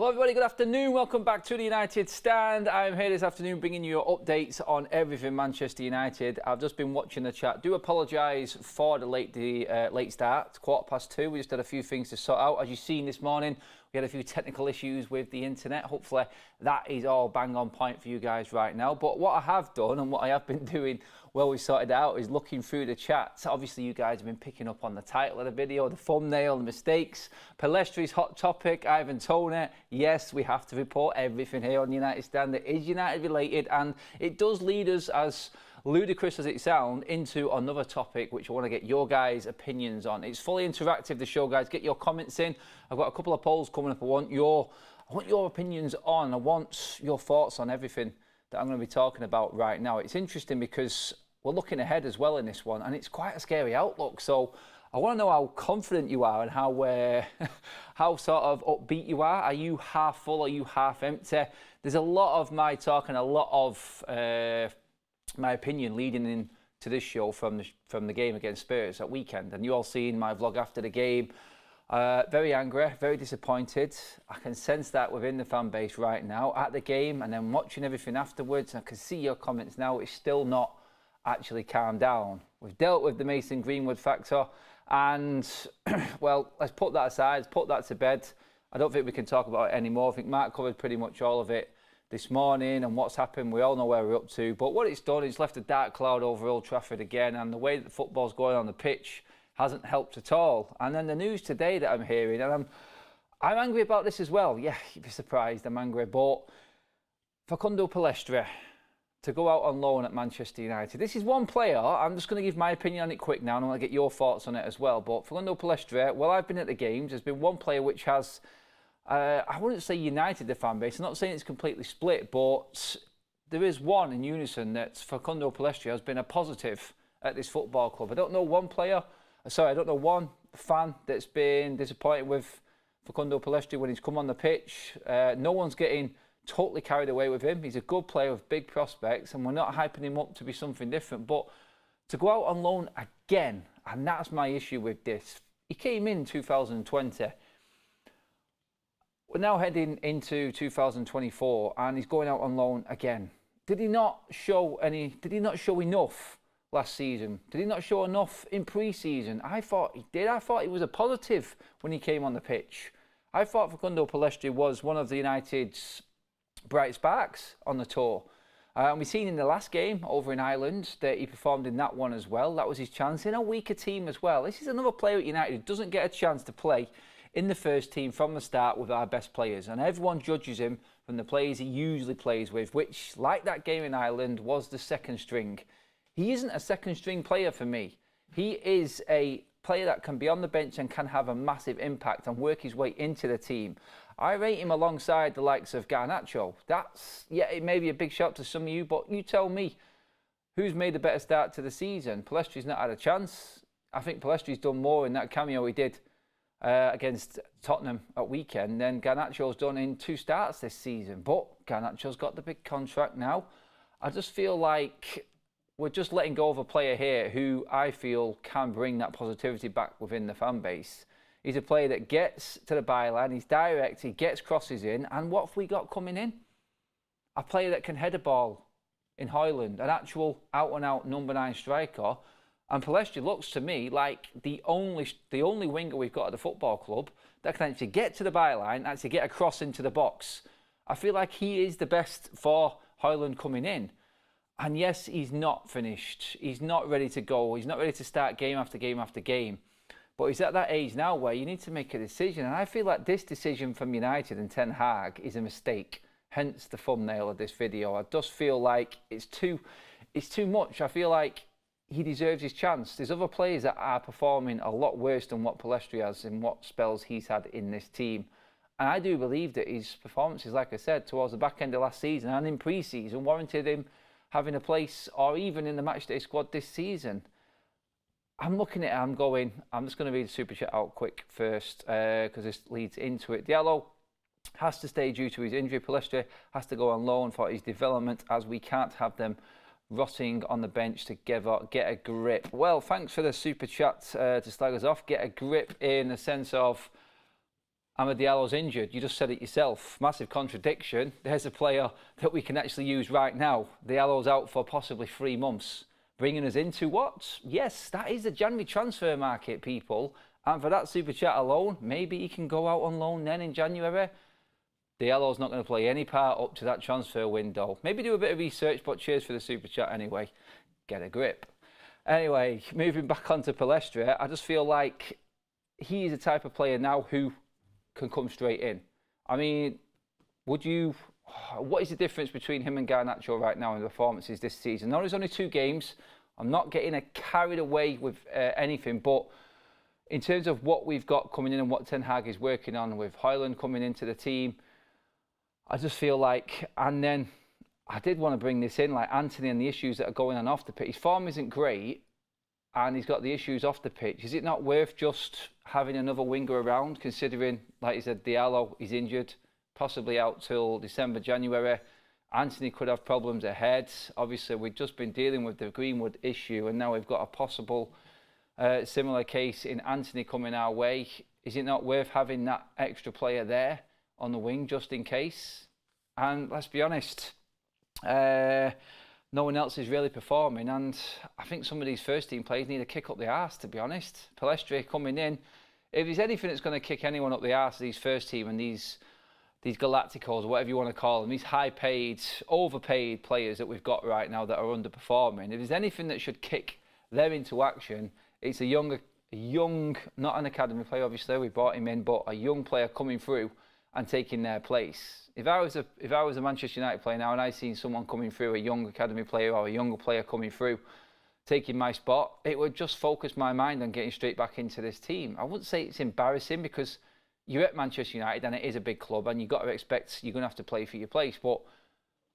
Hello everybody, good afternoon. Welcome back to the United Stand. I'm here this afternoon bringing you updates on everything Manchester United. I've just been watching the chat. Do apologise for the late start. It's 2:15. We just had a few things to sort out. As you've seen this morning, we had a few technical issues with the internet. Hopefully that is all bang on point for you guys right now. But what I have done and what I have been doing while we sorted it out is looking through the chat. Obviously you guys have been picking up on the title of the video, the thumbnail, the mistakes. Pellistri's hot topic, Ivan Toney. Yes, we have to report everything here on United Stand that is United related, and it does lead us, as ludicrous as it sounds, into another topic which I want to get your guys' opinions on. It's fully interactive, the show, guys. Get your comments in. I've got a couple of polls coming up. I want your opinions on. I want your thoughts on everything that I'm going to be talking about right now. It's interesting because we're looking ahead as well in this one, and it's quite a scary outlook. So I want to know how confident you are and how sort of upbeat you are. Are you half full? Are you half empty? There's a lot of my talk and a lot of my opinion leading into this show from the game against Spurs at weekend. And you all seen my vlog after the game. Very angry, very disappointed. I can sense that within the fan base right now at the game, and then watching everything afterwards. I can see your comments now. It's still not actually calmed down. We've dealt with the Mason Greenwood factor, and well, let's put that aside, let's put that to bed. I don't think we can talk about it anymore. I think Mark covered pretty much all of it this morning and what's happened. We all know where we're up to, but what it's done is left a dark cloud over Old Trafford again, and the way that the football's going on the pitch hasn't helped at all. And then the news today that I'm hearing, and I'm angry about this as well. Yeah, you'd be surprised, I'm angry. But Facundo Pellistri to go out on loan at Manchester United. This is one player, I'm just going to give my opinion on it quick now, and I want to get your thoughts on it as well. But Facundo Pellistri, well, I've been at the games, there's been one player which has, I wouldn't say united the fan base. I'm not saying it's completely split, but there is one in unison that Facundo Pellistri has been a positive at this football club. I don't know one fan that's been disappointed with Facundo Pellistri when he's come on the pitch. No one's getting totally carried away with him. He's a good player with big prospects, and we're not hyping him up to be something different. But to go out on loan again, and that's my issue with this. He came in 2020. We're now heading into 2024, and he's going out on loan again. Did he not show enough last season? Did he not show enough in pre-season? I thought he did. I thought he was a positive when he came on the pitch. I thought Facundo Pellistri was one of the United's bright sparks on the tour. And we've seen in the last game over in Ireland that he performed in that one as well. That was his chance in a weaker team as well. This is another player at United who doesn't get a chance to play in the first team from the start with our best players. And everyone judges him from the players he usually plays with, which, like that game in Ireland, was the second string. He isn't a second string player for me. He is a player that can be on the bench and can have a massive impact and work his way into the team. I rate him alongside the likes of Garnacho. It may be a big shout to some of you, but you tell me, who's made a better start to the season? Pellistri's not had a chance. I think Pellistri's done more in that cameo he did against Tottenham at weekend than Garnacho's done in 2 starts this season. But Garnacho's got the big contract now. I just feel like we're just letting go of a player here who I feel can bring that positivity back within the fan base. He's a player that gets to the byline, he's direct, he gets crosses in, and what have we got coming in? A player that can head a ball in Højlund, an actual out-and-out number 9 striker. And Pellistri looks to me like the only winger we've got at the football club that can actually get to the byline, actually get a cross into the box. I feel like he is the best for Højlund coming in. And yes, he's not finished. He's not ready to go. He's not ready to start game after game after game. But he's at that age now where you need to make a decision. And I feel like this decision from United and Ten Hag is a mistake. Hence the thumbnail of this video. I just feel like it's too much. I feel like he deserves his chance. There's other players that are performing a lot worse than what Pellistri has in what spells he's had in this team. And I do believe that his performances, like I said, towards the back end of last season and in pre-season warranted him having a place or even in the matchday squad this season. I'm looking at it, I'm just going to read the super chat out quick first because this leads into it. Diallo has to stay due to his injury. Pellistri has to go on loan for his development as we can't have them rotting on the bench together. Get a grip. Well, thanks for the super chat to slag us off. Get a grip in the sense of Amad Diallo's injured. You just said it yourself. Massive contradiction. There's a player that we can actually use right now. Diallo's out for possibly 3 months. Bringing us into what? Yes, that is the January transfer market, people. And for that super chat alone, maybe he can go out on loan then in January. Diallo's not going to play any part up to that transfer window. Maybe do a bit of research, but cheers for the super chat anyway. Get a grip. Anyway, moving back onto Pellistri, I just feel like he is the type of player now who can come straight in. I mean, what is the difference between him and Garnacho right now in the performances this season? Now, there's only 2 games. I'm not getting carried away with anything, but in terms of what we've got coming in and what Ten Hag is working on with Højlund coming into the team, I just feel like, and then I did want to bring this in, like Anthony and the issues that are going on off the pitch. His form isn't great, and he's got the issues off the pitch. Is it not worth just having another winger around, considering, like you said, Diallo is injured, possibly out till December, January. Anthony could have problems ahead. Obviously, we've just been dealing with the Greenwood issue, and now we've got a possible similar case in Anthony coming our way. Is it not worth having that extra player there on the wing just in case? And let's be honest, no one else is really performing, and I think some of these first team players need a kick up the arse, to be honest. Pellistri coming in, if there's anything that's going to kick anyone up the arse, these first team and these Galacticos, whatever you want to call them, these high-paid, overpaid players that we've got right now that are underperforming, if there's anything that should kick them into action, it's a young, not an academy player, obviously, we brought him in, but a young player coming through and taking their place. If I was a Manchester United player now and I seen someone coming through, a young academy player or a younger player coming through, taking my spot, it would just focus my mind on getting straight back into this team. I wouldn't say it's embarrassing because you're at Manchester United and it is a big club and you've got to expect you're going to have to play for your place. But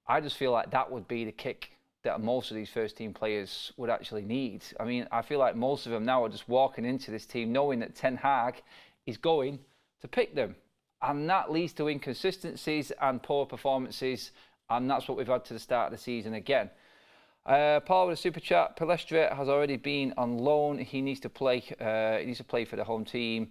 I just feel like that would be the kick that most of these first team players would actually need. I mean, I feel like most of them now are just walking into this team knowing that Ten Hag is going to pick them. And that leads to inconsistencies and poor performances. And that's what we've had to the start of the season again. Paul with a super chat. Pellistri has already been on loan. He needs to play. He needs to play for the home team.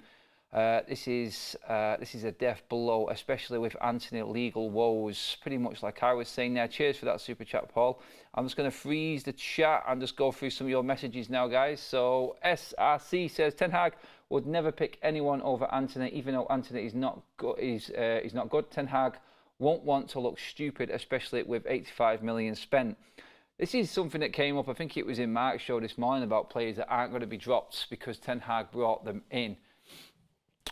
This is a death blow, especially with Anthony legal woes. Pretty much like I was saying there. Cheers for that super chat, Paul. I'm just going to freeze the chat and just go through some of your messages now, guys. So SRC says Ten Hag would never pick anyone over Anthony, even though Anthony is not good. He's not good. Ten Hag won't want to look stupid, especially with 85 million spent. This is something that came up. I think it was in Mark's show this morning about players that aren't going to be dropped because Ten Hag brought them in.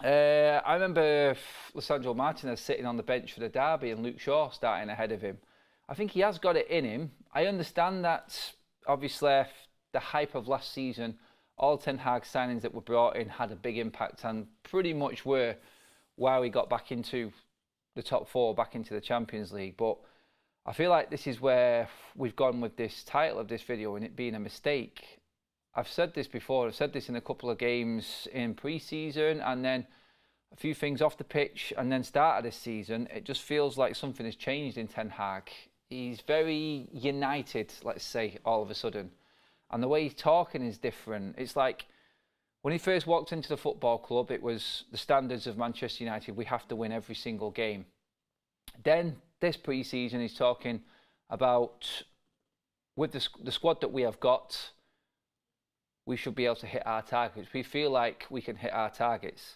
I remember Lisandro Martinez sitting on the bench for the derby and Luke Shaw starting ahead of him. I think he has got it in him. I understand that, obviously, the hype of last season, all Ten Hag signings that were brought in had a big impact and pretty much were why we got back into the top 4, back into the Champions League. But I feel like this is where we've gone with this title of this video and it being a mistake. I've said this before. I've said this in a couple of games in pre-season and then a few things off the pitch and then start of this season. It just feels like something has changed in Ten Hag. He's very united, let's say, all of a sudden. And the way he's talking is different. It's like when he first walked into the football club, it was the standards of Manchester United. We have to win every single game. Then this pre-season, he's talking about with the squad that we have got, we should be able to hit our targets. We feel like we can hit our targets.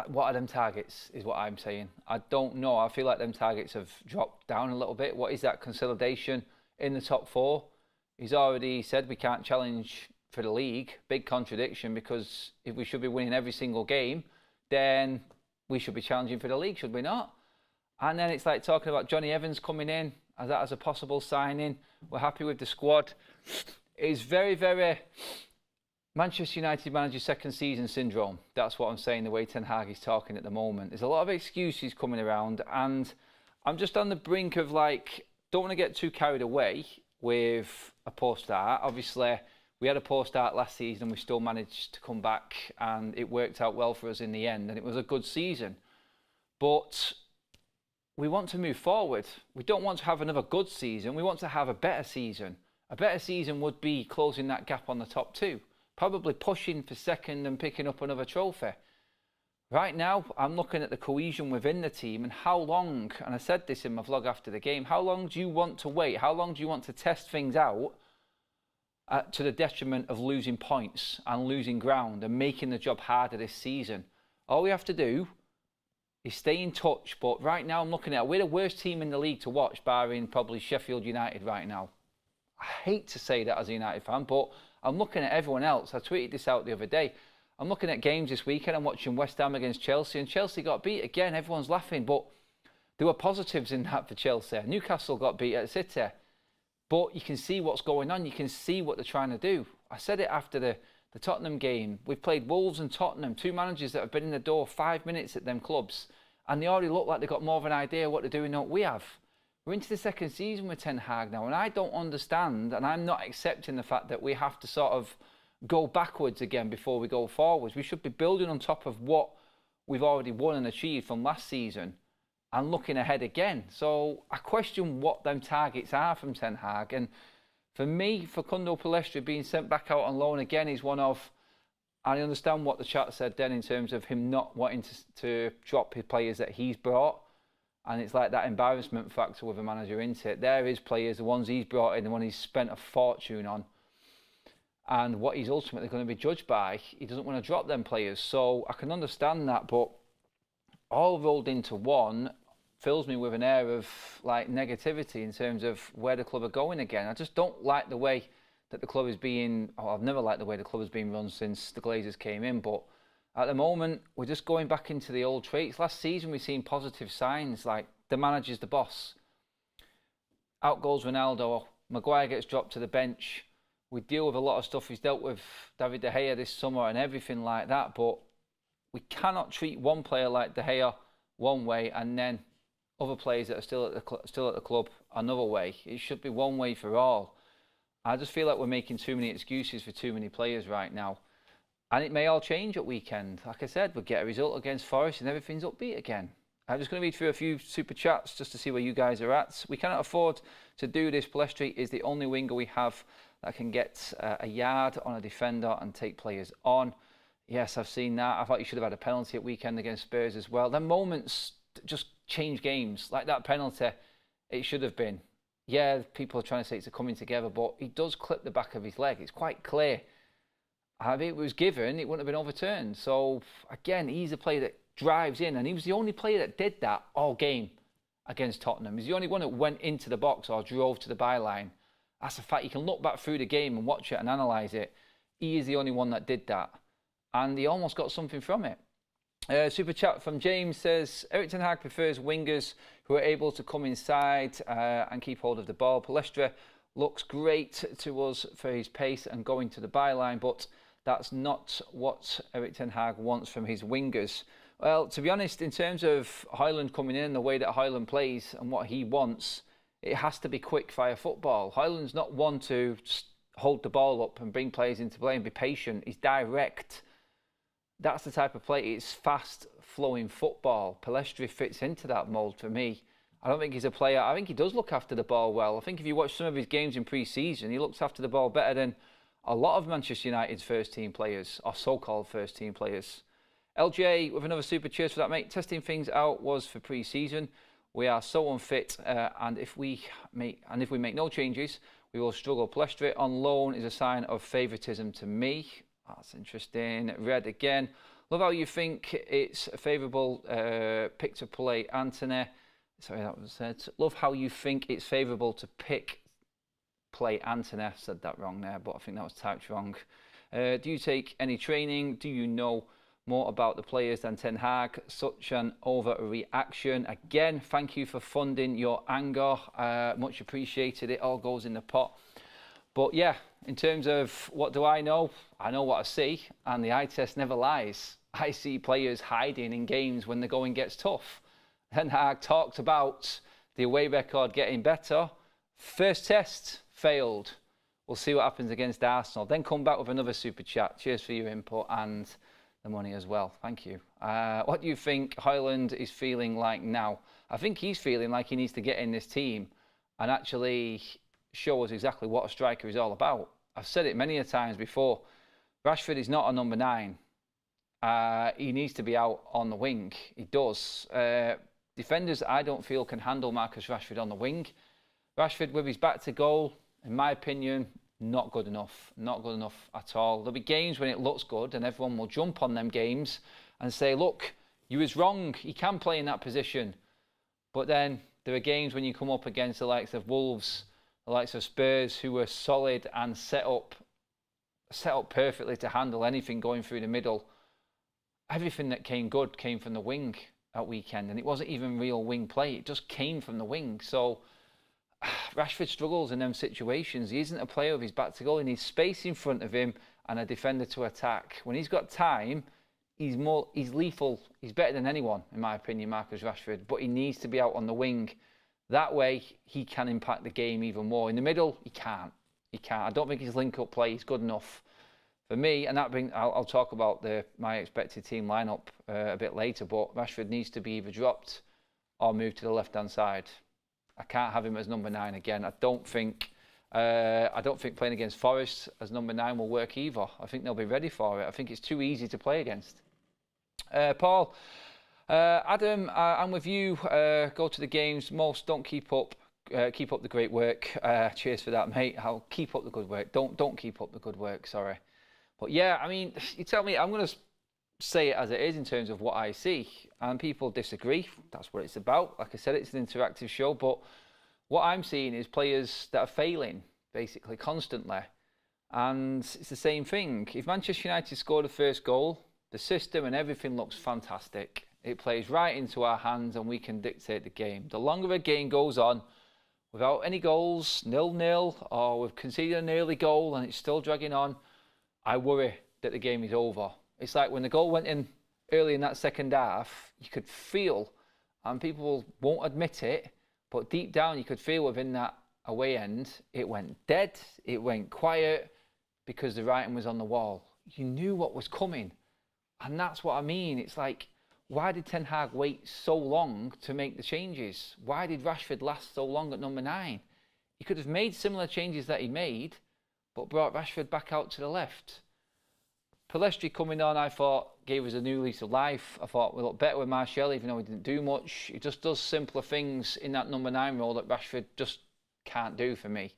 What are them targets is what I'm saying. I don't know. I feel like them targets have dropped down a little bit. What is that consolidation in the top 4? He's already said we can't challenge for the league. Big contradiction, because if we should be winning every single game, then we should be challenging for the league, should we not? And then it's like talking about Johnny Evans coming in as a possible signing. We're happy with the squad. It's very, very Manchester United manager second season syndrome. That's what I'm saying, the way Ten Hag is talking at the moment. There's a lot of excuses coming around and I'm just on the brink of don't want to get too carried away with a poor start. Obviously, we had a poor start last season. We still managed to come back and it worked out well for us in the end and it was a good season. But we want to move forward. We don't want to have another good season. We want to have a better season. A better season would be closing that gap on the top 2. Probably pushing for second and picking up another trophy. Right now, I'm looking at the cohesion within the team and how long, and I said this in my vlog after the game, how long do you want to wait? How long do you want to test things out to the detriment of losing points and losing ground and making the job harder this season? All we have to do is stay in touch. But right now, I'm looking at, we're the worst team in the league to watch, barring probably Sheffield United right now. I hate to say that as a United fan, but I'm looking at everyone else. I tweeted this out the other day. I'm looking at games this weekend. I'm watching West Ham against Chelsea, and Chelsea got beat again. Everyone's laughing, but there were positives in that for Chelsea. Newcastle got beat at City, but you can see what's going on. You can see what they're trying to do. I said it after the Tottenham game. We've played Wolves and Tottenham, two managers that have been in the door 5 minutes at them clubs, and they already look like they've got more of an idea of what they're doing than what we have. We're into the second season with Ten Hag now, and I don't understand, and I'm not accepting the fact that we have to sort of go backwards again before we go forwards. We should be building on top of what we've already won and achieved from last season and looking ahead again. So I question what them targets are from Ten Hag. And for me, Facundo Pellistri being sent back out on loan again is one of, I understand what the chat said then in terms of him not wanting to drop his players that he's brought. And it's like that embarrassment factor with a manager, isn't it? There is players, the ones he's brought in, the ones he's spent a fortune on, and what he's ultimately going to be judged by, he doesn't want to drop them players. So I can understand that, but all rolled into one fills me with an air of like negativity in terms of where the club are going again. I just don't like the way that the club is being, I've never liked the way the club has been run since the Glazers came in, but at the moment, we're just going back into the old traits. Last season, we've seen positive signs, like the manager's the boss. Out goes Ronaldo, Maguire gets dropped to the bench. We deal with a lot of stuff. He's dealt with David De Gea this summer and everything like that, but we cannot treat one player like De Gea one way and then other players that are still at the club another way. It should be one way for all. I just feel like we're making too many excuses for too many players right now. And it may all change at weekend. Like I said, we'll get a result against Forest and everything's upbeat again. I'm just going to read through a few super chats just to see where you guys are at. We cannot afford to do this. Pellistri is the only winger we have that can get a yard on a defender and take players on. Yes, I've seen that. I thought you should have had a penalty at weekend against Spurs as well. Them moments just change games. Like that penalty, it should have been. Yeah, people are trying to say it's a coming together, but he does clip the back of his leg. It's quite clear. If it was given, it wouldn't have been overturned. So, again, he's a player that drives in, and he was the only player that did that all game against Tottenham. He's the only one that went into the box or drove to the byline. That's a fact. You can look back through the game and watch it and analyse it. He is the only one that did that. And he almost got something from it. Super chat from James says, Erik ten Hag prefers wingers who are able to come inside and keep hold of the ball. Pellistri looks great to us for his pace and going to the byline, but that's not what Erik ten Hag wants from his wingers. Well, to be honest, in terms of Højlund coming in, the way that Højlund plays and what he wants, it has to be quick-fire football. Højlund's not one to just hold the ball up and bring players into play and be patient. He's direct. That's the type of play. It's fast-flowing football. Pellistri fits into that mould for me. I don't think he's a player. I think he does look after the ball well. I think if you watch some of his games in pre-season, he looks after the ball better than a lot of Manchester United's first-team players, or so-called first-team players. LJ with another super cheers for that, mate. Testing things out was for pre-season. We are so unfit, and if we make no changes, we will struggle. Pellistri on loan is a sign of favouritism to me. That's interesting. Red again. Love how you think it's a favourable pick to play Anthony. Sorry, that was said. Love how you think it's favourable to play Anthony. I said that wrong there, but I think that was typed wrong. Do you take any training? Do you know more about the players than Ten Hag? Such an overreaction. Again, thank you for funding your anger. Much appreciated. It all goes in the pot. But yeah, in terms of what do I know what I see, and the eye test never lies. I see players hiding in games when the going gets tough. Ten Hag talked about the away record getting better. First test failed. We'll see what happens against Arsenal. Then come back with another super chat. Cheers for your input and the money as well. Thank you. What do you think Højlund is feeling like now? I think he's feeling like he needs to get in this team and actually show us exactly what a striker is all about. I've said it many a times before. Rashford is not a number 9. He needs to be out on the wing. He does. Defenders, I don't feel, can handle Marcus Rashford on the wing. Rashford, with his back to goal, in my opinion, not good enough. Not good enough at all. There'll be games when it looks good and everyone will jump on them games and say, look, you was wrong. He can play in that position. But then there are games when you come up against the likes of Wolves, the likes of Spurs, who are solid and set up perfectly to handle anything going through the middle. Everything that came good came from the wing that weekend, and it wasn't even real wing play. It just came from the wing. So Rashford struggles in them situations. He isn't a player with his back to goal. He needs space in front of him and a defender to attack. When he's got time, he's lethal. He's better than anyone, in my opinion, Marcus Rashford. But he needs to be out on the wing. That way, he can impact the game even more. In the middle, he can't. He can't. I don't think his link-up play is good enough for me. And I'll talk about my expected team lineup a bit later. But Rashford needs to be either dropped or moved to the left-hand side. I can't have him as number 9 again. I don't think playing against Forest as number 9 will work either. I think they'll be ready for it. I think it's too easy to play against. Paul, Adam, I'm with you. Go to the games. Most don't keep up the great work. Cheers for that, mate. I'll keep up the good work. Don't keep up the good work. Sorry, but yeah, I mean, you tell me. I'm going to say it as it is in terms of what I see, and people disagree. That's what it's about. Like I said, it's an interactive show, but what I'm seeing is players that are failing basically constantly, and it's the same thing. If Manchester United scored the first goal, the system and everything looks fantastic. It plays right into our hands and we can dictate the game. The longer a game goes on without any goals, 0-0, or we've conceded an early goal and it's still dragging on, I worry that the game is over. It's like when the goal went in early in that second half, you could feel, and people won't admit it, but deep down you could feel within that away end, it went dead, it went quiet, because the writing was on the wall. You knew what was coming. And that's what I mean. It's like, why did Ten Hag wait so long to make the changes? Why did Rashford last so long at number 9? He could have made similar changes that he made, but brought Rashford back out to the left. Pellistri coming on, I thought, gave us a new lease of life. I thought we looked better with Martial, even though he didn't do much. He just does simpler things in that number 9 role that Rashford just can't do for me.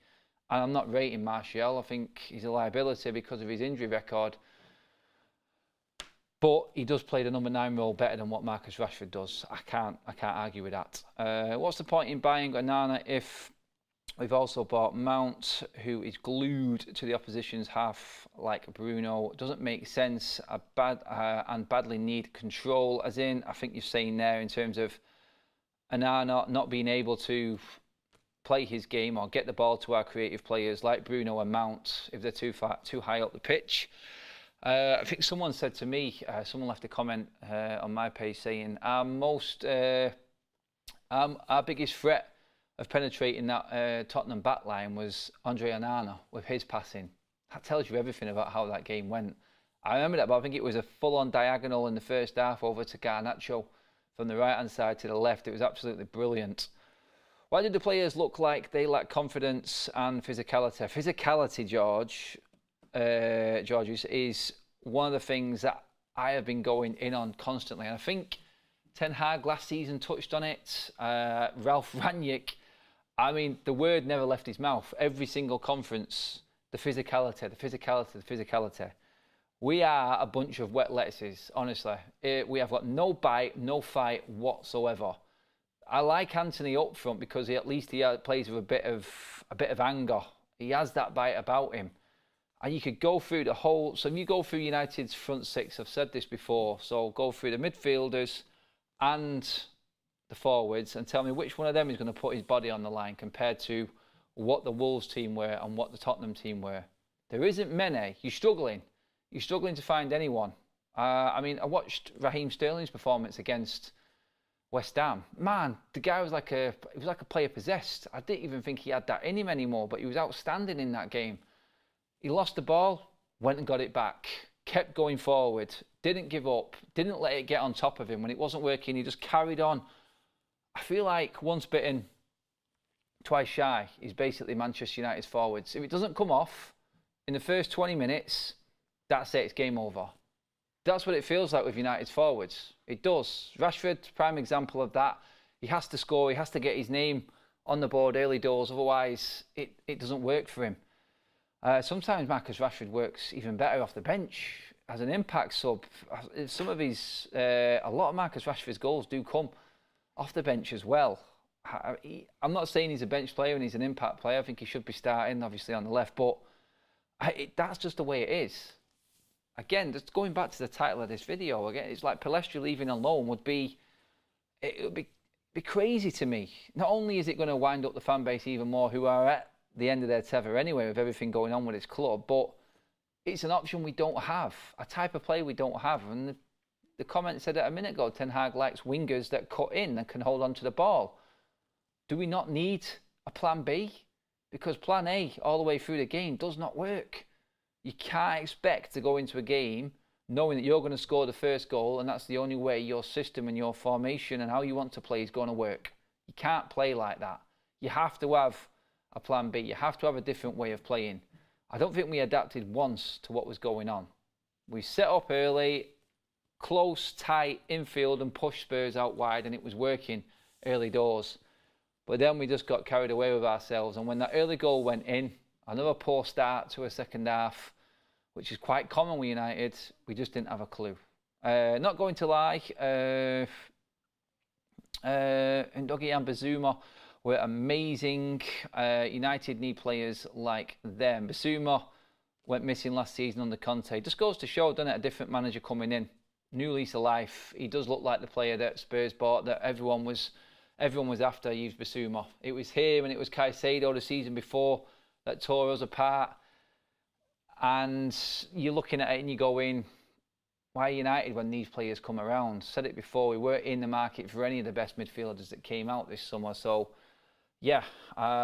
And I'm not rating Martial. I think he's a liability because of his injury record. But he does play the number 9 role better than what Marcus Rashford does. I can't argue with that. What's the point in buying Onana if we've also bought Mount, who is glued to the opposition's half like Bruno? It doesn't make sense. And badly need control. As in, I think you're saying there in terms of Onana not being able to play his game or get the ball to our creative players like Bruno and Mount if they're too high up the pitch. I think someone said to me, someone left a comment on my page saying our biggest threat of penetrating that Tottenham backline was Andre Onana with his passing. That tells you everything about how that game went. I remember that, but I think it was a full-on diagonal in the first half over to Garnacho from the right-hand side to the left. It was absolutely brilliant. Why did the players look like they lack confidence and physicality? Physicality, George, is one of the things that I have been going in on constantly. And I think Ten Hag last season touched on it. Ralph Rangnick, I mean, the word never left his mouth. Every single conference, the physicality. We are a bunch of wet lettuces, honestly. We have got no bite, no fight whatsoever. I like Anthony up front because he plays with a bit of anger. He has that bite about him. And you could go through the whole... So if you go through United's front 6, I've said this before, so go through the midfielders and the forwards and tell me which one of them is going to put his body on the line compared to what the Wolves team were and what the Tottenham team were. There isn't many. You're struggling. You're struggling to find anyone. I mean, I watched Raheem Sterling's performance against West Ham. Man, the guy was like a player possessed. I didn't even think he had that in him anymore, but he was outstanding in that game. He lost the ball, went and got it back, kept going forward, didn't give up, didn't let it get on top of him. When it wasn't working, he just carried on. I feel like once bitten, twice shy is basically Manchester United's forwards. If it doesn't come off in the first 20 minutes, that's it, it's game over. That's what it feels like with United's forwards. It does. Rashford, prime example of that. He has to score. He has to get his name on the board early doors. Otherwise, it doesn't work for him. Sometimes Marcus Rashford works even better off the bench as an impact sub. Some of his, a lot of Marcus Rashford's goals do come off the bench as well. I'm not saying he's a bench player and he's an impact player. I think he should be starting, obviously, on the left. But that's just the way it is. Again, just going back to the title of this video, again, it's like Pellistri leaving on loan would be crazy to me. Not only is it going to wind up the fan base even more, who are at the end of their tether anyway with everything going on with his club, but it's an option we don't have, a type of play we don't have. And the comment said it a minute ago, Ten Hag likes wingers that cut in and can hold on to the ball. Do we not need a plan B? Because plan A all the way through the game does not work. You can't expect to go into a game knowing that you're going to score the first goal and that's the only way your system and your formation and how you want to play is going to work. You can't play like that. You have to have a plan B. You have to have a different way of playing. I don't think we adapted once to what was going on. We set up early, close, tight, infield and pushed Spurs out wide and it was working early doors. But then we just got carried away with ourselves, and when that early goal went in, another poor start to a second half, which is quite common with United, we just didn't have a clue. Not going to lie, Ndogi and Bazuma were amazing. United need players like them. Bazuma went missing last season under Conte. Just goes to show, doesn't it, a different manager coming in. New lease of life. He does look like the player that Spurs bought, that everyone was after. Yves Bissouma. It was him and it was Caicedo the season before that tore us apart. And you're looking at it and you're going, why United when these players come around? Said it before, we weren't in the market for any of the best midfielders that came out this summer. So, yeah,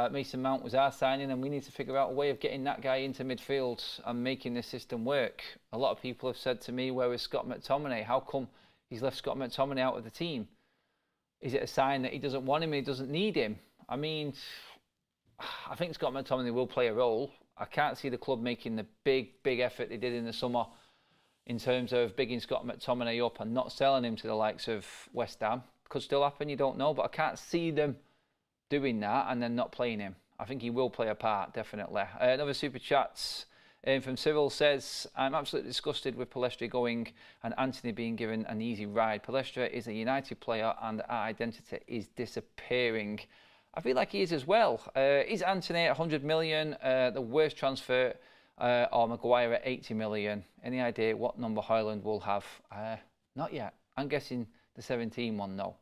Mason Mount was our signing and we need to figure out a way of getting that guy into midfield and making the system work. A lot of people have said to me, where is Scott McTominay? How come he's left Scott McTominay out of the team? Is it a sign that he doesn't want him and he doesn't need him? I mean, I think Scott McTominay will play a role. I can't see the club making the big effort they did in the summer in terms of bigging Scott McTominay up and not selling him to the likes of West Ham. Could still happen, you don't know, but I can't see them doing that and then not playing him. I think he will play a part, definitely. Another super chat from Cyril says, I'm absolutely disgusted with Pellistri going and Anthony being given an easy ride. Pellistri is a United player and our identity is disappearing. I feel like he is as well. Is Anthony at 100 million the worst transfer, or Maguire at 80 million? Any idea what number Højlund will have? Not yet. I'm guessing the 17 one, no.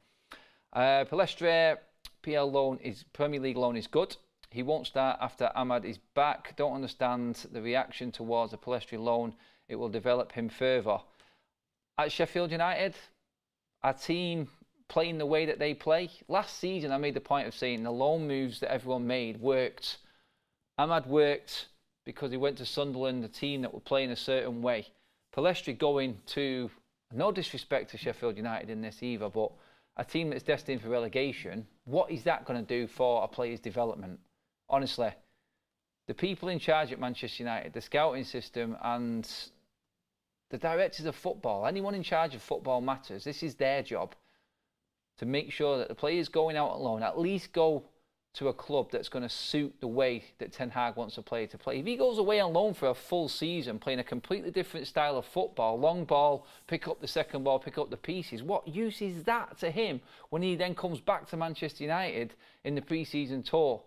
Pellistri, Premier League loan is good. He won't start after Ahmad is back. Don't understand the reaction towards a Pellistri loan. It will develop him further. At Sheffield United, our team playing the way that they play. Last season, I made the point of saying the loan moves that everyone made worked. Ahmad worked because he went to Sunderland, a team that were playing a certain way. Pellistri going to, no disrespect to Sheffield United in this either, but a team that's destined for relegation, what is that going to do for a player's development? Honestly, the people in charge at Manchester United, the scouting system and the directors of football, anyone in charge of football matters. This is their job, to make sure that the players going out on loan at least go to a club that's going to suit the way that Ten Hag wants a player to play. If he goes away on loan for a full season, playing a completely different style of football, long ball, pick up the second ball, pick up the pieces, what use is that to him when he then comes back to Manchester United in the pre-season tour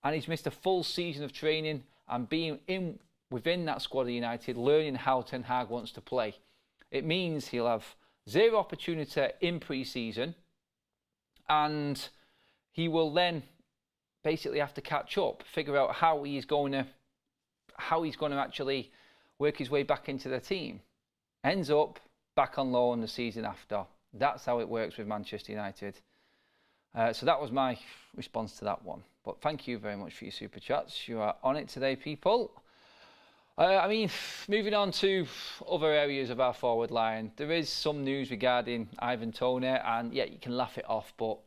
and he's missed a full season of training and being within that squad of United, learning how Ten Hag wants to play? It means he'll have zero opportunity in pre-season, and he will then basically have to catch up, figure out how he's going to actually work his way back into the team. Ends up back on loan the season after. That's how it works with Manchester United. So that was my response to that one. But thank you very much for your super chats. You are on it today, people. I mean, moving on to other areas of our forward line, there is some news regarding Ivan Toney, and yeah, you can laugh it off, but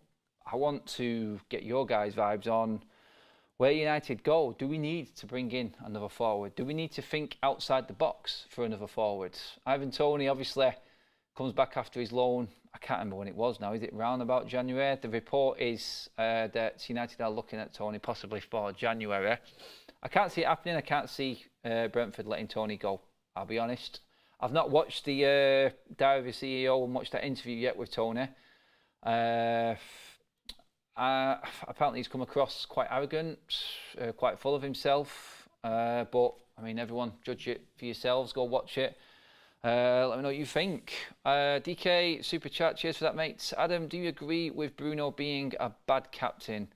I want to get your guys' vibes on where United go, do we need to bring in another forward? Do we need to think outside the box for another forward? Ivan Toney obviously comes back after his loan. I can't remember when it was now. Is it round about January? The report is that United are looking at Toney possibly for January. I can't see it happening. I can't see Brentford letting Toney go, I'll be honest. I've not watched the Diary of a CEO and watched that interview yet with Toney. Apparently he's come across quite arrogant, quite full of himself. But, I mean, everyone judge it for yourselves. Go watch it. Let me know what you think. DK, Super Chat, cheers for that, mate. Adam, do you agree with Bruno being a bad captain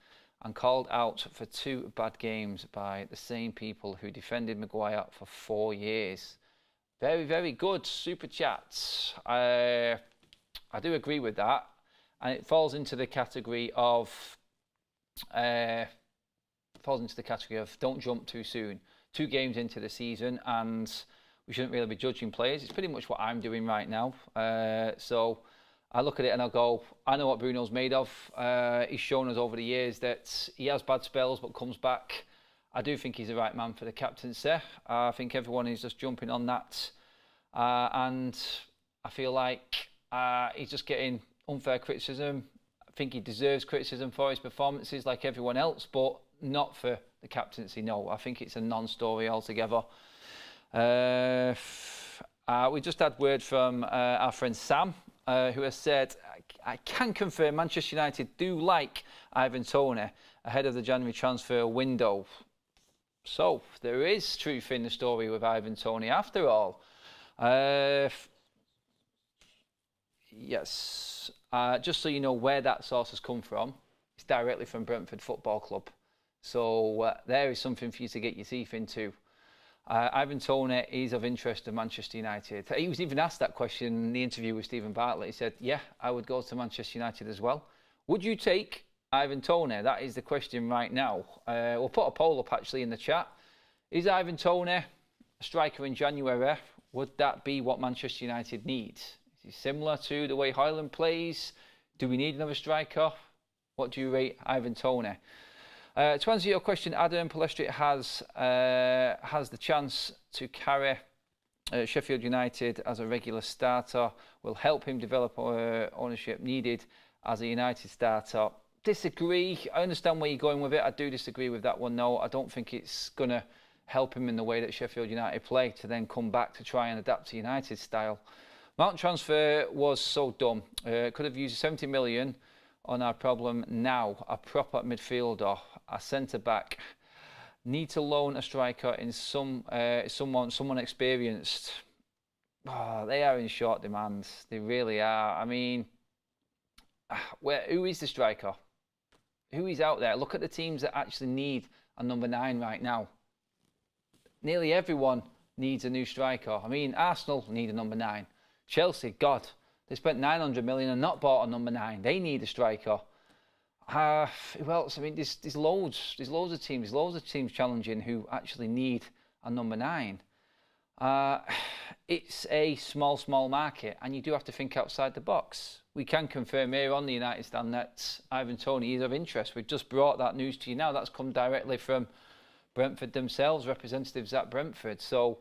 and called out for 2 bad games by the same people who defended Maguire for 4 years? Very, very good Super Chats. I do agree with that. And it falls into the category of don't jump too soon. 2 games into the season, and we shouldn't really be judging players. It's pretty much what I'm doing right now. So I look at it and I go, I know what Bruno's made of. He's shown us over the years that he has bad spells but comes back. I do think he's the right man for the captaincy. I think everyone is just jumping on that. And I feel like he's just getting unfair criticism. I think he deserves criticism for his performances like everyone else, but not for the captaincy. No, I think it's a non-story altogether. We just had word from our friend Sam, who has said, I can confirm Manchester United do like Ivan Toney ahead of the January transfer window. So there is truth in the story with Ivan Toney after all. Yes, just so you know where that source has come from, it's directly from Brentford Football Club. So there is something for you to get your teeth into. Ivan Toney is of interest to Manchester United. He was even asked that question in the interview with Stephen Bartlett. He said, yeah, I would go to Manchester United as well. Would you take Ivan Toney? That is the question right now. We'll put a poll up actually in the chat. Is Ivan Toney a striker in January? Would that be what Manchester United need? Is he similar to the way Højlund plays? Do we need another striker? What do you rate Ivan Toney? To answer your question, Adam, Pellistri has the chance to carry Sheffield United as a regular starter. Will help him develop ownership needed as a United starter. Disagree. I understand where you're going with it. I do disagree with that one. No, I don't think it's going to help him in the way that Sheffield United play to then come back to try and adapt to United style. Mount transfer was so dumb. Could have used 70 million on our problem now. A proper midfielder, a centre back. Need to loan a striker in someone experienced. Oh, they are in short demand. They really are. I mean, who is the striker? Who is out there? Look at the teams that actually need a number 9 right now. Nearly everyone needs a new striker. I mean, Arsenal need a number 9. Chelsea, God, they spent 900 million and not bought a number 9. They need a striker. Who else? I mean, there's loads of teams challenging who actually need a number 9. It's a small market, and you do have to think outside the box. We can confirm here on the United Stand that Ivan Toney is of interest. We've just brought that news to you now. That's come directly from Brentford themselves, representatives at Brentford. So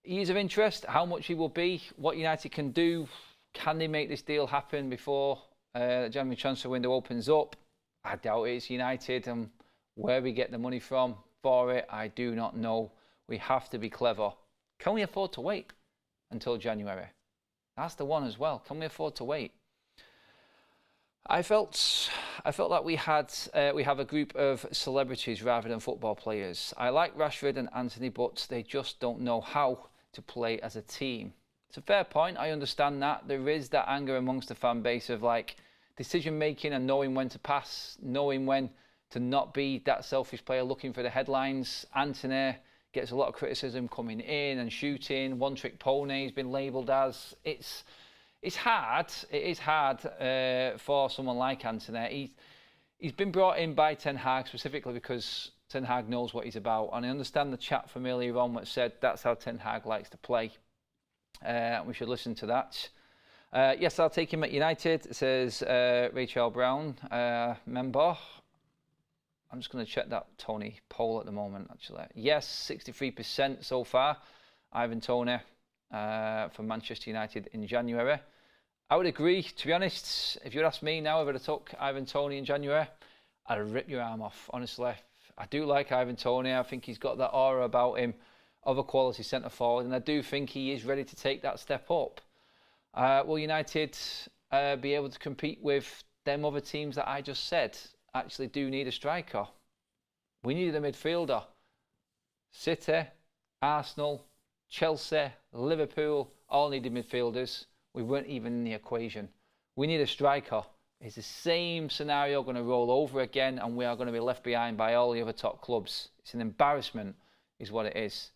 he is of interest. How much he will be, what United can do, can they make this deal happen before the January transfer window opens up? I doubt it's United, and where we get the money from for it, I do not know. We have to be clever. Can we afford to wait until January? That's the one as well. Can we afford to wait? I felt that we have a group of celebrities rather than football players. I like Rashford and Anthony, but they just don't know how to play as a team. It's a fair point. I understand that. There is that anger amongst the fan base of like decision making and knowing when to pass, knowing when to not be that selfish player looking for the headlines. Anthony gets a lot of criticism coming in and shooting. One trick pony has been labelled as. It's hard. It is hard for someone like Anthony. He's been brought in by Ten Hag specifically because Ten Hag knows what he's about. And I understand the chat from earlier on which said that's how Ten Hag likes to play. We should listen to that. Yes, I'll take him at United, says Rachel Brown, member. I'm just going to check that Toney poll at the moment, actually. Yes, 63% so far. Ivan Toney for Manchester United in January. I would agree, to be honest. If you'd asked me now if I'd have took Ivan Toney in January, I'd have ripped your arm off, honestly. I do like Ivan Toney. I think he's got that aura about him of a quality centre forward, and I do think he is ready to take that step up. Will United be able to compete with them other teams that I just said? Actually do need a striker. We needed a midfielder. City, Arsenal, Chelsea, Liverpool all needed midfielders. We weren't even in the equation. We need a striker. Is the same scenario going to roll over again, and we are going to be left behind by all the other top clubs? It's an embarrassment, is what it is.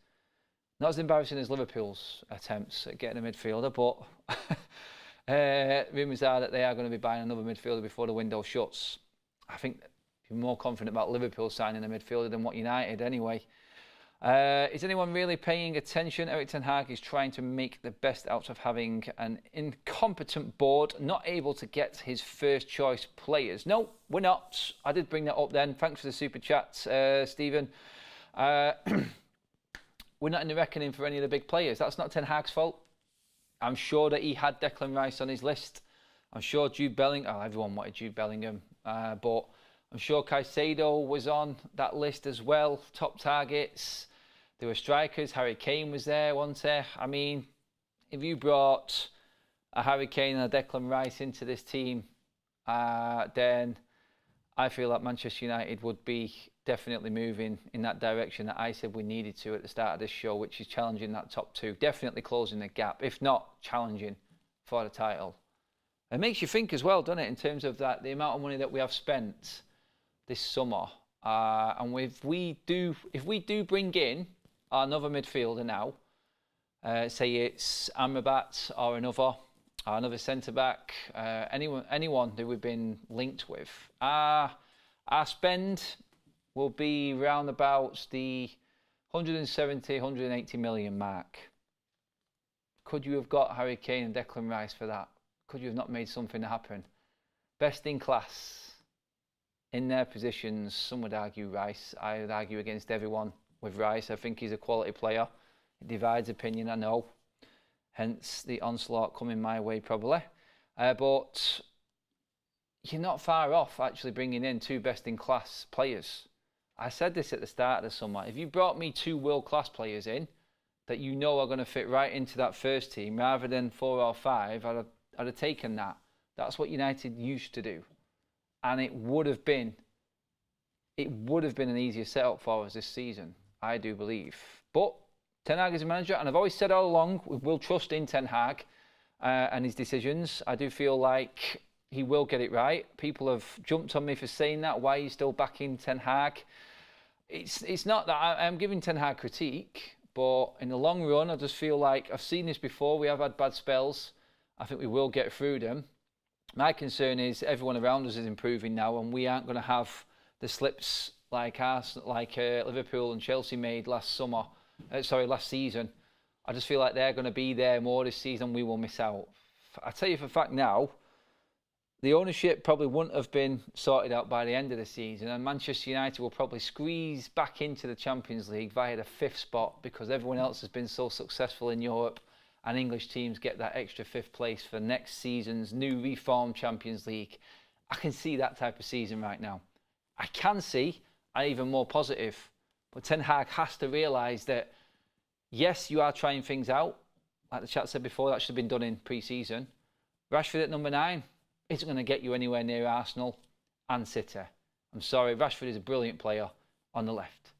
Not as embarrassing as Liverpool's attempts at getting a midfielder, but rumours are that they are going to be buying another midfielder before the window shuts. I think you're more confident about Liverpool signing a midfielder than what United anyway. Is anyone really paying attention? Erik ten Hag is trying to make the best out of having an incompetent board, not able to get his first choice players. No, we're not. I did bring that up then. Thanks for the super chat, Stephen. We're not in the reckoning for any of the big players. That's not Ten Hag's fault. I'm sure that he had Declan Rice on his list. I'm sure Jude Bellingham, everyone wanted Jude Bellingham, but I'm sure Caicedo was on that list as well, top targets. There were strikers. Harry Kane was there, wasn't there? I mean, if you brought a Harry Kane and a Declan Rice into this team, then I feel like Manchester United would be definitely moving in that direction that I said we needed to at the start of this show, which is challenging that top two, definitely closing the gap, if not challenging for the title. It makes you think as well, doesn't it, in terms of that the amount of money that we have spent this summer, and if we do bring in another midfielder now, say it's Amrabat or another centre back, anyone that we've been linked with, our spend will be round about the 170, 180 million mark. Could you have got Harry Kane and Declan Rice for that? Could you have not made something happen? Best in class in their positions. Some would argue Rice. I would argue against everyone with Rice. I think he's a quality player. It divides opinion, I know. Hence the onslaught coming my way probably. But you're not far off actually bringing in two best in class players. I said this at the start of the summer. If you brought me two world class players in that you know are going to fit right into that first team rather than 4 or 5, I'd have taken that. That's what United used to do. And it would have been an easier setup for us this season, I do believe. But Ten Hag is a manager, and I've always said all along, we will trust in Ten Hag and his decisions. I do feel like he will get it right. People have jumped on me for saying that. Why are you still backing Ten Hag? It's not that I'm giving Ten Hag critique, but in the long run, I just feel like I've seen this before. We have had bad spells. I think we will get through them. My concern is everyone around us is improving now, and we aren't going to have the slips like Liverpool and Chelsea made last season. I just feel like they're going to be there more this season. We will miss out. I tell you for a fact now, the ownership probably wouldn't have been sorted out by the end of the season, and Manchester United will probably squeeze back into the Champions League via the 5th spot because everyone else has been so successful in Europe, and English teams get that extra 5th place for next season's new reformed Champions League. I can see that type of season right now. I can see an even more positive, but Ten Hag has to realise that yes, you are trying things out. Like the chat said before, that should have been done in pre-season. Rashford at number 9 isn't going to get you anywhere near Arsenal and City. I'm sorry, Rashford is a brilliant player on the left.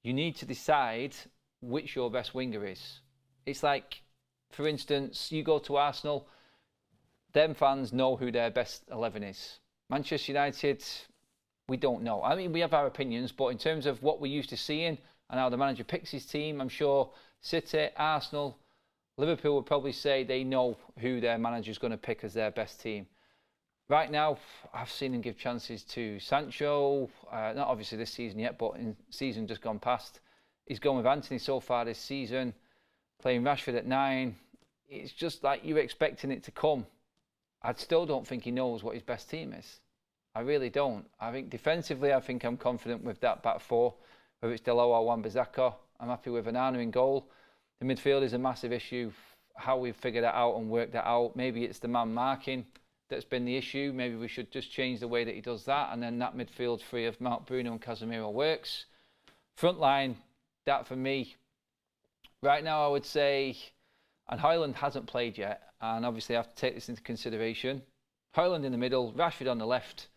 You need to decide which your best winger is. It's like, for instance, you go to Arsenal, them fans know who their best 11 is. Manchester United, we don't know. I mean, we have our opinions, but in terms of what we're used to seeing and how the manager picks his team, I'm sure City, Arsenal, Liverpool would probably say they know who their manager's going to pick as their best team. Right now, I've seen him give chances to Sancho, not obviously this season yet, but in season just gone past. He's gone with Anthony so far this season, playing Rashford at 9. It's just like you're expecting it to come. I still don't think he knows what his best team is. I really don't. I think defensively, I think I'm confident with that back four, whether it's Delo or Wan-Bissaka. I'm happy with Onana in goal. The midfield is a massive issue. How we've figured that out and worked that out. Maybe it's the man marking that's been the issue. Maybe we should just change the way that he does that, and then that midfield three of Mark Bruno and Casemiro works. Front line, that for me, right now I would say, and Højlund hasn't played yet, and obviously I have to take this into consideration. Højlund in the middle, Rashford on the left,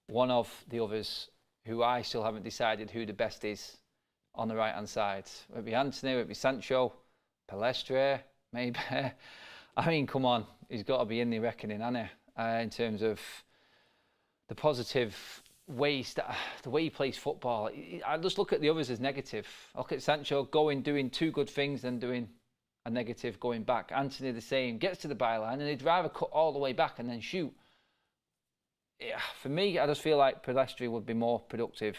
one of the others who I still haven't decided who the best is on the right hand side. Would it be Antony, would it be Sancho, Pellistri, maybe? I mean, come on, he's got to be in the reckoning, hasn't he? In terms of the positive ways, the way he plays football. I just look at the others as negative. I look at Sancho doing two good things, then doing a negative going back. Antony the same, gets to the byline and he'd rather cut all the way back and then shoot. Yeah, for me, I just feel like Pellistri would be more productive,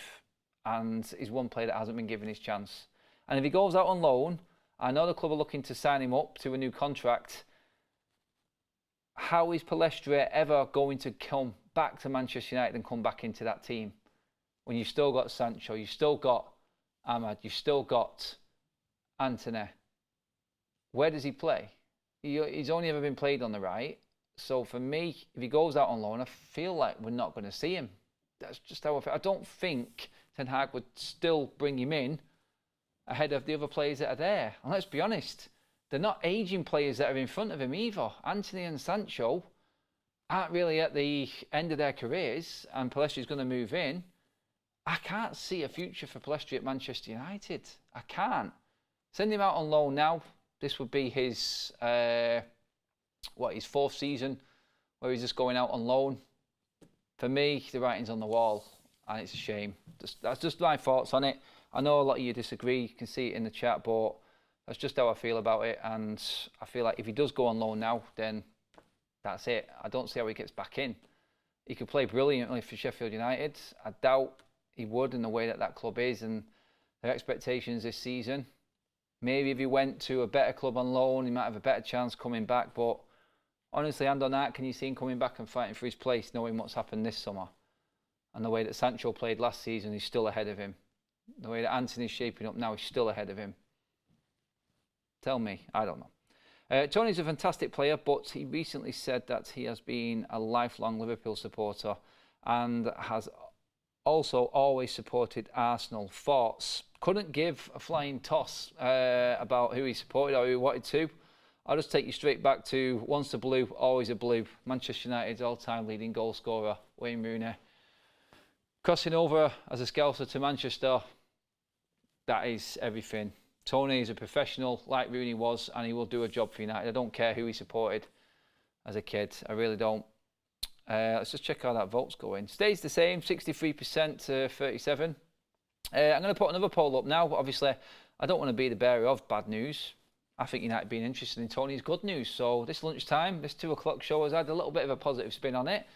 and he's one player that hasn't been given his chance. And if he goes out on loan, I know the club are looking to sign him up to a new contract. How is Pellistri ever going to come back to Manchester United and come back into that team when you've still got Sancho, you've still got Ahmad, you've still got Antony? Where does he play? He's only ever been played on the right. So for me, if he goes out on loan, I feel like we're not going to see him. That's just how I feel. I don't think Ten Hag would still bring him in ahead of the other players that are there. And let's be honest, they're not aging players that are in front of him either. Antony and Sancho aren't really at the end of their careers, and Pellistri's going to move in. I can't see a future for Pellistri at Manchester United. I can't. Send him out on loan now. This would be his his fourth season where he's just going out on loan. For me, the writing's on the wall, and it's a shame. That's just my thoughts on it. I know a lot of you disagree. You can see it in the chat, but that's just how I feel about it. And I feel like if he does go on loan now, then that's it. I don't see how he gets back in. He could play brilliantly for Sheffield United. I doubt he would in the way that that club is and their expectations this season. Maybe if he went to a better club on loan, he might have a better chance coming back. But honestly, hand on heart, can you see him coming back and fighting for his place, knowing what's happened this summer? And the way that Sancho played last season, he's still ahead of him. The way that Antony's shaping up now, he's still ahead of him. Tell me, I don't know. Toney's a fantastic player, but he recently said that he has been a lifelong Liverpool supporter and has also always supported Arsenal. Thoughts? Couldn't give a flying toss about who he supported or who he wanted to. I'll just take you straight back to once a blue, always a blue. Manchester United's all-time leading goal scorer, Wayne Rooney. Crossing over as a Scouser to Manchester, that is everything. Toney is a professional like Rooney was, and he will do a job for United. I don't care who he supported as a kid. I really don't. Let's just check how that vote's going. Stays the same, 63% to 37%. I'm going to put another poll up now. Obviously, I don't want to be the bearer of bad news. I think United being interested in Toney is good news. So this lunchtime, this 2 o'clock show has had a little bit of a positive spin on it.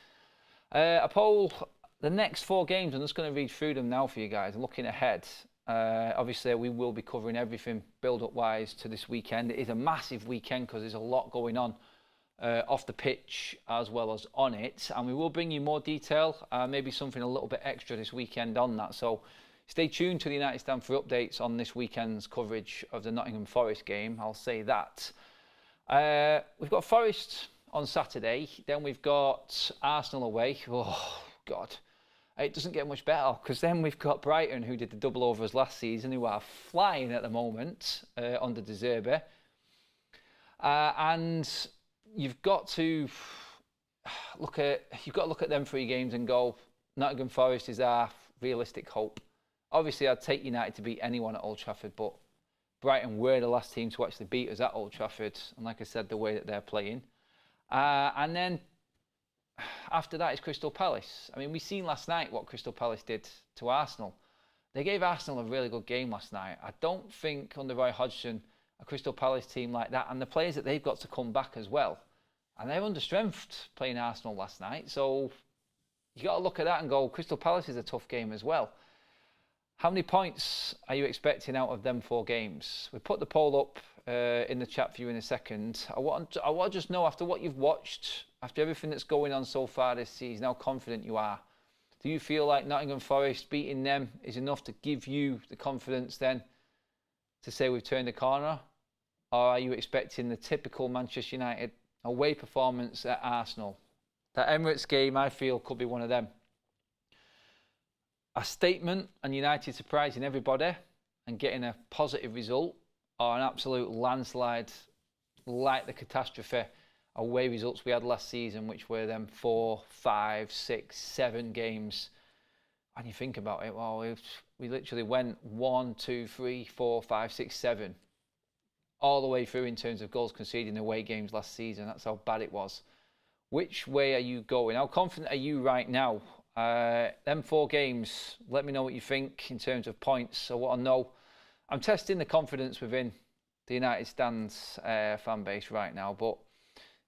A poll, the next 4 games, I'm just going to read through them now for you guys. Looking ahead, obviously we will be covering everything build-up wise to this weekend. It is a massive weekend because there's a lot going on off the pitch as well as on it. And we will bring you more detail, maybe something a little bit extra this weekend on that. So stay tuned to the United Stand for updates on this weekend's coverage of the Nottingham Forest game. I'll say that. We've got Forest on Saturday. Then we've got Arsenal away. Oh, God. It doesn't get much better because then we've got Brighton, who did the double over us last season, who are flying at the moment under De Zerbi. And you've got to look at them 3 games and go, Nottingham Forest is our realistic hope. Obviously, I'd take United to beat anyone at Old Trafford, but Brighton were the last team to actually beat us at Old Trafford. And like I said, the way that they're playing. And then after that is Crystal Palace. I mean, we seen last night what Crystal Palace did to Arsenal. They gave Arsenal a really good game last night. I don't think under Roy Hodgson, a Crystal Palace team like that, and the players that they've got to come back as well. And they're under-strengthed playing Arsenal last night. So you got to look at that and go, Crystal Palace is a tough game as well. How many points are you expecting out of them 4 games? We put the poll up in the chat for you in a second. I want to just know, after what you've watched, after everything that's going on so far this season, how confident you are Do you feel like Nottingham Forest beating them is enough to give you the confidence then to say we've turned the corner? Or are you expecting the typical Manchester United away performance at Arsenal? That Emirates game, I feel, could be one of them. A statement and United surprising everybody and getting a positive result, or an absolute landslide like the catastrophe away results we had last season, which were them 4, 5, 6, 7 games. And you think about it, well, we literally went 1, 2, 3, 4, 5, 6, 7 all the way through in terms of goals conceded in away games last season. That's how bad it was. Which way are you going? How confident are you right now? Them 4 games, let me know what you think in terms of points. I want to know. I'm testing the confidence within the United Stands fan base right now, but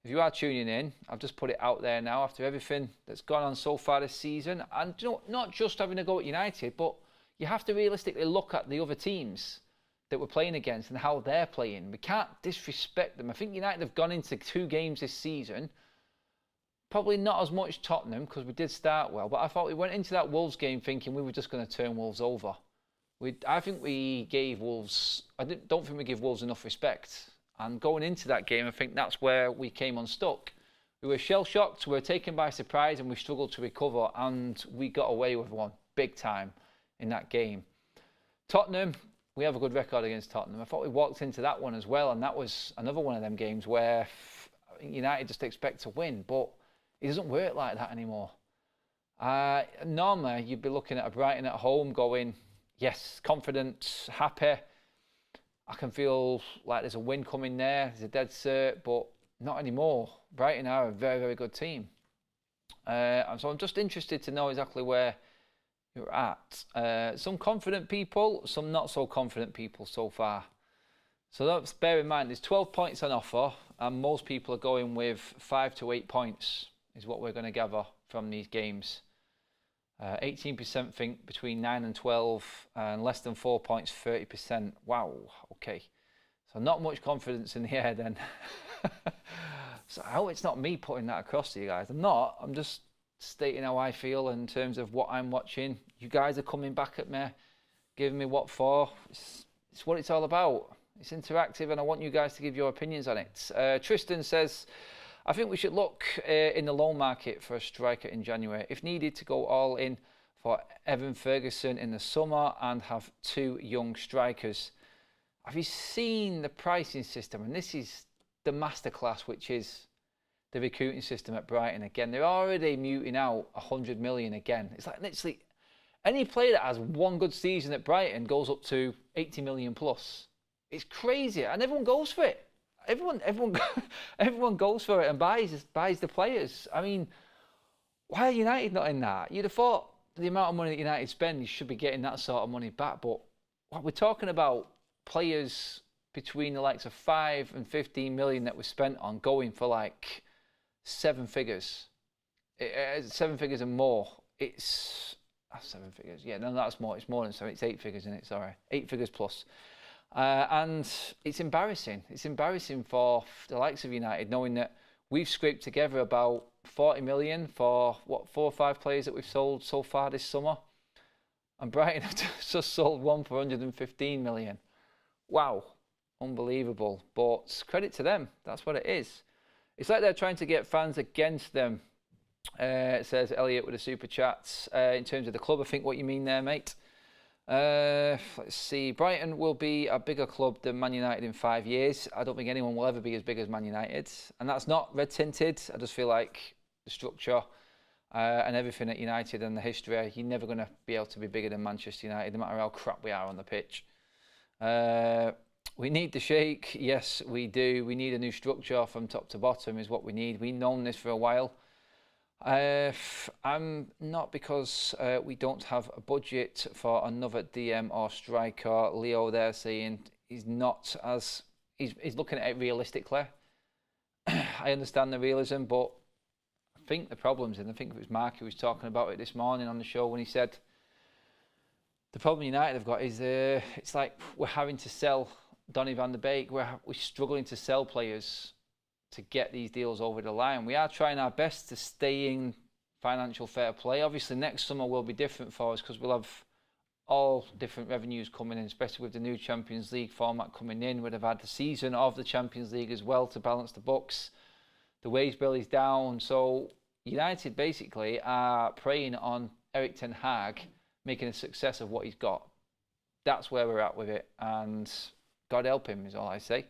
if you are tuning in, I've just put it out there now after everything that's gone on so far this season. And you know, not just having a go at United, but you have to realistically look at the other teams that we're playing against and how they're playing. We can't disrespect them. I think United have gone into 2 games this season. Probably not as much Tottenham because we did start well, but I thought we went into that Wolves game thinking we were just going to turn Wolves over. I think we gave Wolves, don't think we give Wolves enough respect. And going into that game, I think that's where we came unstuck. We were shell-shocked, we were taken by surprise, and we struggled to recover, and we got away with one big time in that game. Tottenham, we have a good record against Tottenham. I thought we walked into that one as well, and that was another one of them games where United just expect to win, but it doesn't work like that anymore. Normally, you'd be looking at a Brighton at home going, yes, confident, happy. I can feel like there's a win coming there. There's a dead cert, but not anymore. Brighton are a very, very good team. And so I'm just interested to know exactly where you're at. Some confident people, some not so confident people so far. So let's bear in mind, there's 12 points on offer, and most people are going with 5 to 8 points is what we're going to gather from these games. 18% think between 9 and 12, and less than 4 points, 30%. Wow, okay. So not much confidence in the air then. So I hope it's not me putting that across to you guys. I'm not. I'm just stating how I feel in terms of what I'm watching. You guys are coming back at me, giving me what for. It's what it's all about. It's interactive, and I want you guys to give your opinions on it. Tristan says, I think we should look in the loan market for a striker in January. If needed, to go all in for Evan Ferguson in the summer and have 2 young strikers. Have you seen the pricing system? And this is the masterclass, which is the recruiting system at Brighton. Again, they're already muting out 100 million again. It's like literally any player that has one good season at Brighton goes up to 80 million plus. It's crazy, and everyone goes for it. Everyone goes for it and buys the players. I mean, why are United not in that? You'd have thought the amount of money that United spend, you should be getting that sort of money back. But what we're talking about, players between the likes of 5 and 15 million that was spent on going for like 7 figures. 7 figures and more. It's 7 figures. Yeah, no, that's more. It's more than 7. It's 8 figures, isn't it? Sorry, 8 figures plus. And it's embarrassing. It's embarrassing for the likes of United, knowing that we've scraped together about 40 million for, 4 or 5 players that we've sold so far this summer. And Brighton have just sold one for 115 million. Wow. Unbelievable. But credit to them. That's what it is. It's like they're trying to get fans against them. It says Elliot with the super chats. In terms of the club, I think what you mean there, mate. Let's see. Brighton will be a bigger club than Man United in 5 years. I don't think anyone will ever be as big as Man United. And that's not red tinted. I just feel like the structure and everything at United and the history, you're never going to be able to be bigger than Manchester United, no matter how crap we are on the pitch. We need the shake. Yes, we do. We need a new structure from top to bottom is what we need. We've known this for a while. I'm not, because we don't have a budget for another DM or striker. Leo there saying he's not as he's looking at it realistically. I understand the realism, but I think the problem's in. I think it was Mark who was talking about it this morning on the show when he said the problem United have got is it's like we're having to sell Donny van der Beek. We're struggling to sell players to get these deals over the line. We are trying our best to stay in financial fair play. Obviously, next summer will be different for us because we'll have all different revenues coming in, especially with the new Champions League format coming in. We'd have had the season of the Champions League as well to balance the books. The wage bill is down. So United basically are preying on Erik ten Hag making a success of what he's got. That's where we're at with it. And God help him is all I say.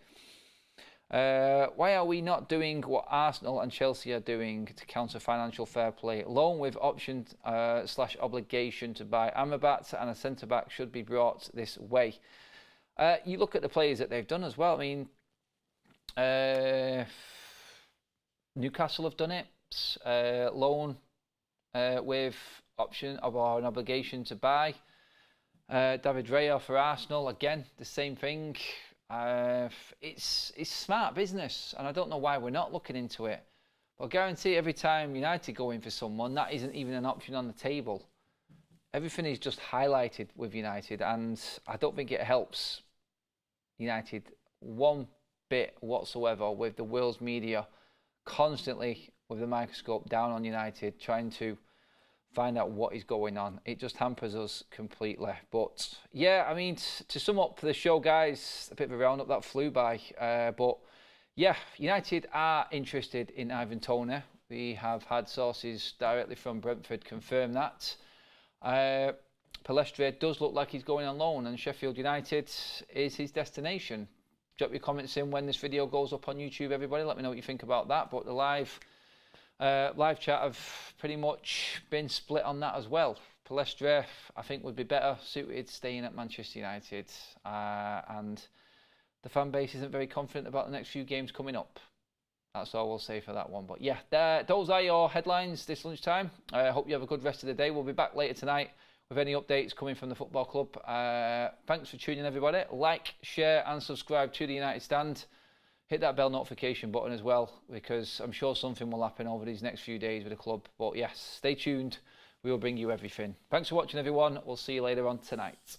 Why are we not doing what Arsenal and Chelsea are doing to counter financial fair play? Loan with option / obligation to buy Amrabat and a centre-back should be brought this way. You look at the players that they've done as well. I mean, Newcastle have done it. Loan with option or an obligation to buy. David Raya for Arsenal, again, the same thing. It's smart business, and I don't know why we're not looking into it. But I guarantee every time United go in for someone, that isn't even an option on the table. Everything is just highlighted with United, and I don't think it helps United one bit whatsoever with the world's media constantly with the microscope down on United, trying to find out what is going on. It just hampers us completely. But yeah, I mean, to sum up the show, guys, a bit of a roundup that flew by. But yeah, United are interested in Ivan Toney. We have had sources directly from Brentford confirm that. Pellistri does look like he's going on loan, and Sheffield United is his destination. Drop your comments in when this video goes up on YouTube, everybody. Let me know what you think about that. But the live chat have pretty much been split on that as well. Pellistri, I think, would be better suited staying at Manchester United, and the fan base isn't very confident about the next few games coming up. That's all we'll say for that one. But yeah, those are your headlines this lunchtime. I hope you have a good rest of the day. We'll be back later tonight with any updates coming from the football club. Thanks for tuning in, everybody. Like, share and subscribe to the United Stand. Hit that bell notification button as well, because I'm sure something will happen over these next few days with the club. But yes, stay tuned. We will bring you everything. Thanks for watching, everyone. We'll see you later on tonight.